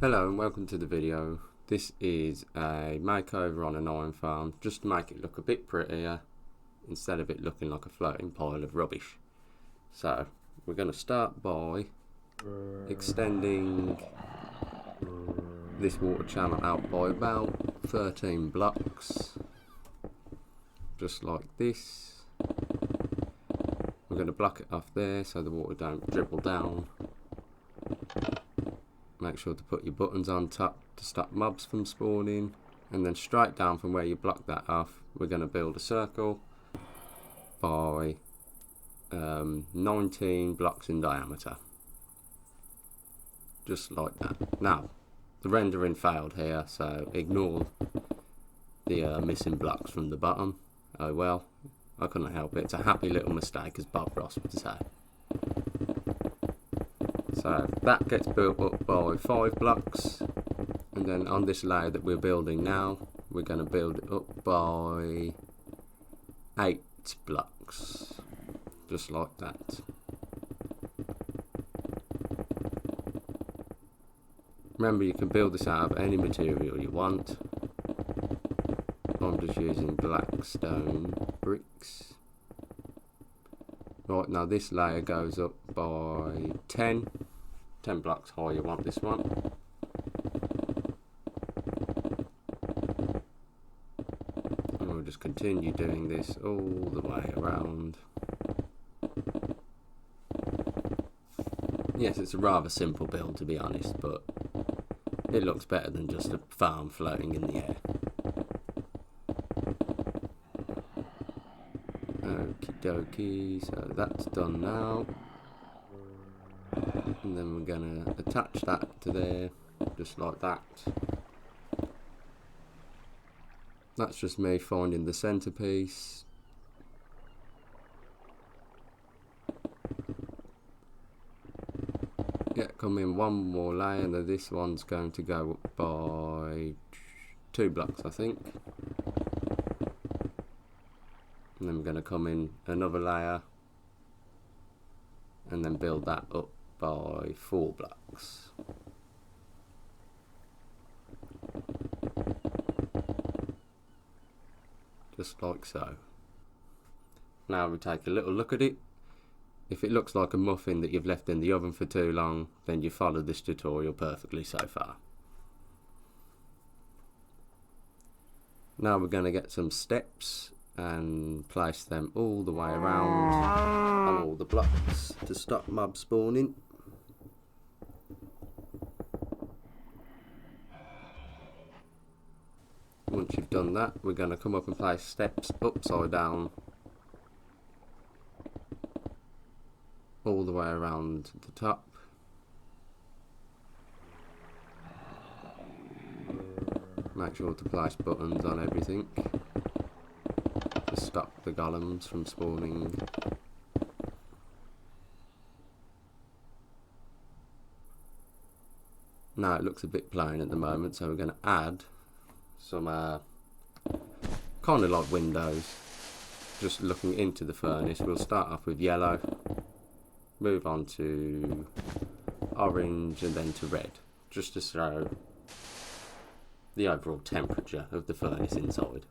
Hello and welcome to the video. This is a makeover on an iron farm just to make it look a bit prettier instead of it looking like a floating pile of rubbish. So we're going to start by extending this water channel out by about 13 blocks, just like this. We're going to block it off there so the water don't dribble down. Make sure to put your buttons on top to stop mobs from spawning, and then straight down from where you block that off we're going to build a circle by 19 blocks in diameter, just like that. Now the rendering failed here, so ignore the missing blocks from the bottom. Oh well, I couldn't help it. It's a happy little mistake, as Bob Ross would say. So that gets built up by 5 blocks, and then on this layer that we're building now we're going to build it up by 8 blocks, just like that. Remember, you can build this out of any material you want. I'm just using black stone bricks. Right, now this layer goes up by 10 blocks high. You want this one. And we'll just continue doing this all the way around. Yes, it's a rather simple build to be honest, but it looks better than just a farm floating in the air. Okie dokie, so that's done now. And then we're going to attach that to there, just like that. That's just me finding the centerpiece. Yeah, come in one more layer, and then this one's going to go up by 2 blocks, I think. And then we're going to come in another layer, and then build that up by 4 blocks. Just like so. Now we take a little look at it. If it looks like a muffin that you've left in the oven for too long, then you followed this tutorial perfectly so far. Now we're going to get some steps and place them all the way around on all the blocks to stop mob spawning. Once you've done that, we're going to come up and place steps upside down all the way around the top. Make sure to place buttons on everything to stop the golems from spawning. Now it looks a bit plain at the moment, so we're going to add some kind of like windows, just looking into the furnace. We'll start off with yellow, move on to orange, and then to red, just to show the overall temperature of the furnace inside.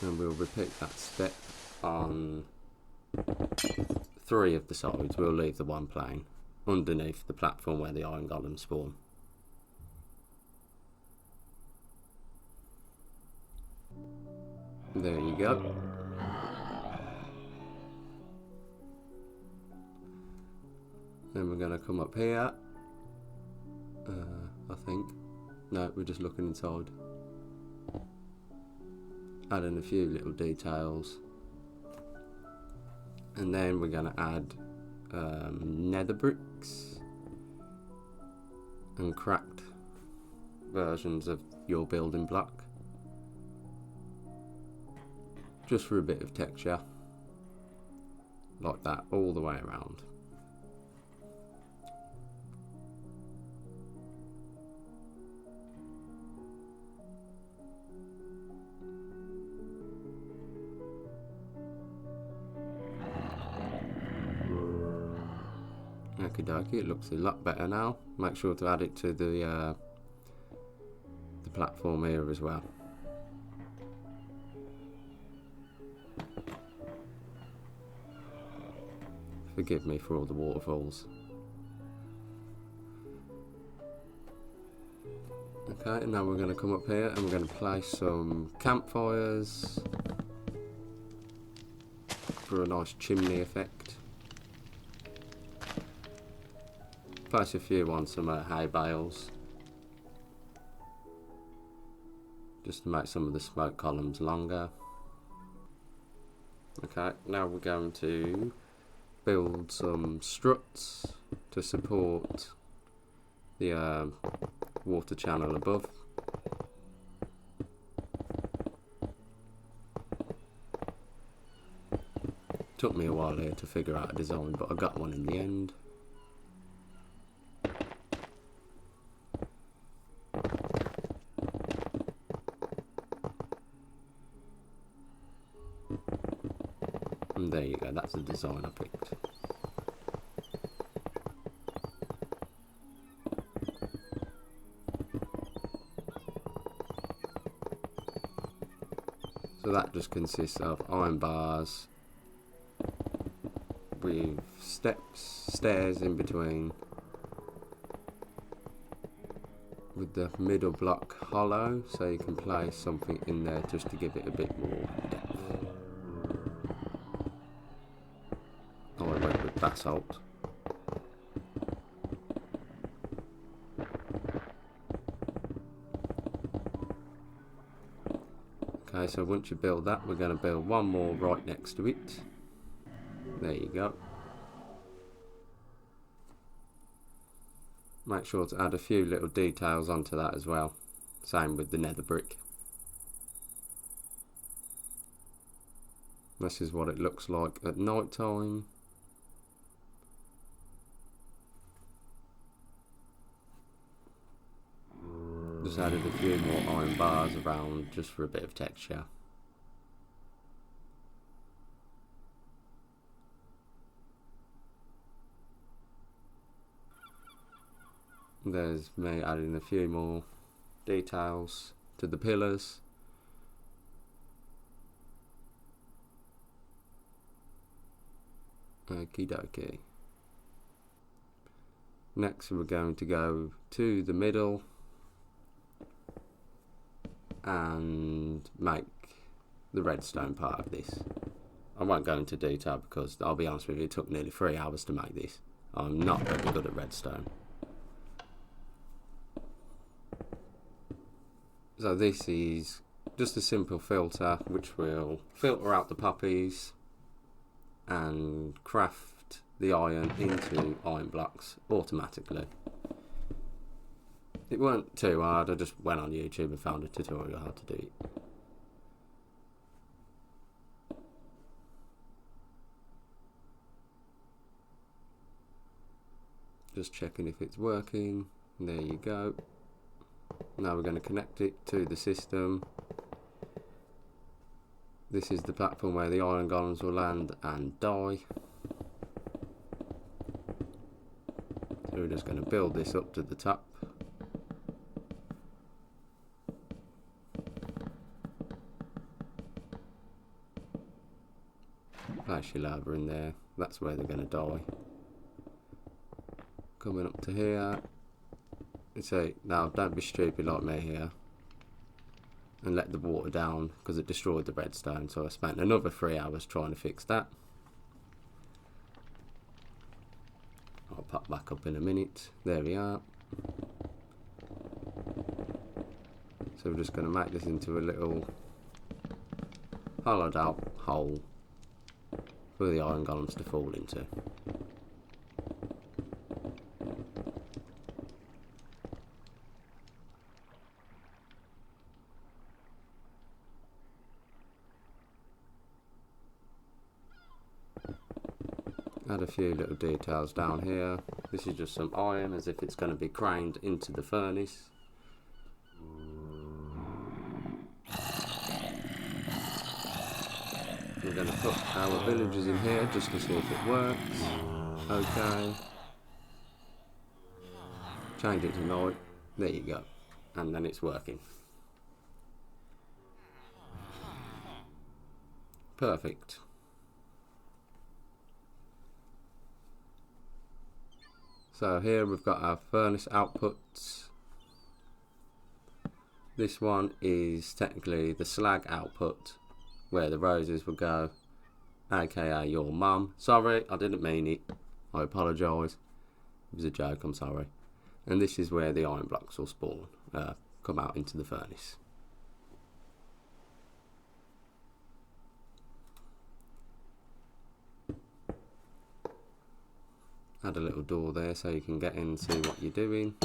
And we'll repeat that step on 3 of the sides. We'll leave the one plain underneath the platform where the iron golems spawn. There you go. Then we're going to come up here. I think. No, we're just looking inside. Adding a few little details. And then we're going to add nether bricks and cracked versions of your building block, just for a bit of texture, like that all the way around. Okie dokie, it looks a lot better now. Make sure to add it to the platform here as well. Forgive me for all the waterfalls. Okay, now we're going to come up here and we're going to place some campfires for a nice chimney effect. Place a few on some hay bales, just to make some of the smoke columns longer. Okay, now we're going to build some struts to support the water channel above. Took me a while here to figure out a design, but I got one in the end. And there you go, that's the design I picked. So that just consists of iron bars with stairs in between, with the middle block hollow, so you can place something in there just to give it a bit more depth. I went with basalt. Okay, so once you build that, we're going to build one more right next to it. There you go. Make sure to add a few little details onto that as well. Same with the nether brick. This is what it looks like at night time. Just added a few more iron bars around just for a bit of texture. There's me adding a few more details to the pillars. Okie dokie. Next we're going to go to the middle and make the redstone part of this. I won't go into detail because I'll be honest with you, it took nearly 3 hours to make this. I'm not very good at redstone. So this is just a simple filter which will filter out the poppies and craft the iron into iron blocks automatically. It weren't too hard, I just went on YouTube and found a tutorial how to do it. Just checking if it's working. There you go. Now we're going to connect it to the system. This is the platform where the iron golems will land and die. So we're just going to build this up to the top. Place your lava in there, that's where they're going to die. Coming up to here. So now don't be stupid like me here and let the water down because it destroyed the redstone, so I spent another 3 hours trying to fix that. I'll pop back up in a minute. There we are. So we're just going to make this into a little hollowed out hole for the iron golems to fall into. Add a few little details down here. This is just some iron as if it's going to be craned into the furnace. We're going to put our villagers in here just to see if it works. Okay. change it to night. There you go. And then it's working. Perfect. So here we've got our furnace outputs. This one is technically the slag output, where the roses will go, aka your mum. Sorry, I didn't mean it. I apologise. It was a joke, I'm sorry. And this is where the iron blocks will spawn, come out into the furnace. Add a little door there so you can get in and see what you're doing.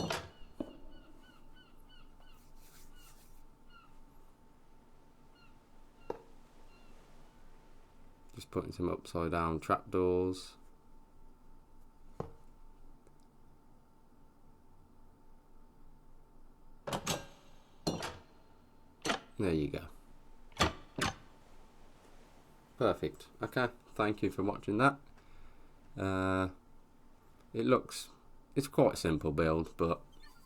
Just putting some upside down trapdoors. There you go. Perfect. Okay, thank you for watching that. It's quite a simple build, but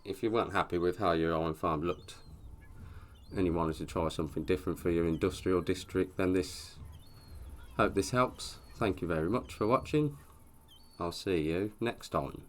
if you weren't happy with how your iron farm looked and you wanted to try something different for your industrial district, then hope this helps. Thank you very much for watching. I'll see you next time.